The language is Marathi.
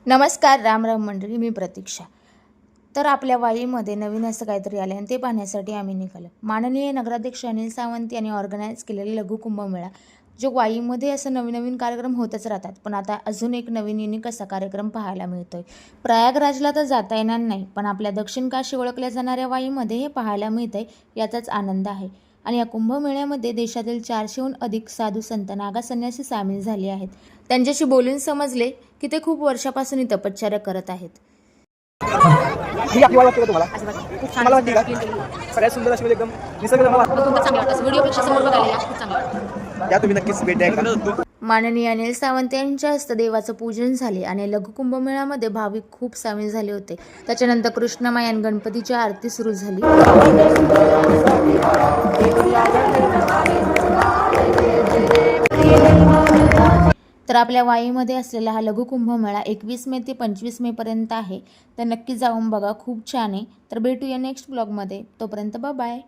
नमस्कार, राम राम मंडळी. मी प्रतीक्षा. तर आपल्या वाईमध्ये नवीन असं काहीतरी आलं आणि ते पाहण्यासाठी आम्ही निघालो. माननीय नगराध्यक्ष अनिल सावंत यांनी ऑर्गनाईज केलेले लघु कुंभमेळा, जो वाईमध्ये असं नवीन नवीन कार्यक्रम होतच राहतात, पण आता अजून एक नवीन युनिक असा कार्यक्रम पाहायला मिळतोय. प्रयागराजला तर जाता येणार नाही, पण आपल्या दक्षिण काशी ओळखल्या जाणाऱ्या वाईमध्ये हे पाहायला मिळतंय, याचाच आनंद आहे. आणि या कुंभमेळ्यामध्ये देशातील 400हून अधिक साधू संत नागा संन्यासी सामील झाले आहेत. त्यांच्याशी बोलून समजले की ते खूप वर्षापासून ही तपश्चर्या करत आहेत. ही आपली वाट वाटते का तुम्हाला? खूप छान वाटते का? सगळ्यात सुंदर अशी एकदम निसर्गरम्य वातावरण. व्हिडिओपेक्षा समोर बघायला खूप चांगलं वाटतं. या तुम्ही नक्कीच भेट द्या. माननीय अनिल सावंत यांच्या हस्ते देवाचं पूजन झाले आणि लघु कुंभमेळ्यामध्ये भाविक खूप सामील झाले होते. त्याच्यानंतर कृष्णमाई आणि गणपतीची आरती सुरू झाली. तर आपल्या वाईमध्ये असलेला हा लघु कुंभमेळा 21 मे ते 25 मे पर्यंत आहे. तर नक्की जाऊन बघा, खूप छान आहे. तर भेटूया नेक्स्ट ब्लॉगमध्ये. तोपर्यंत बाय.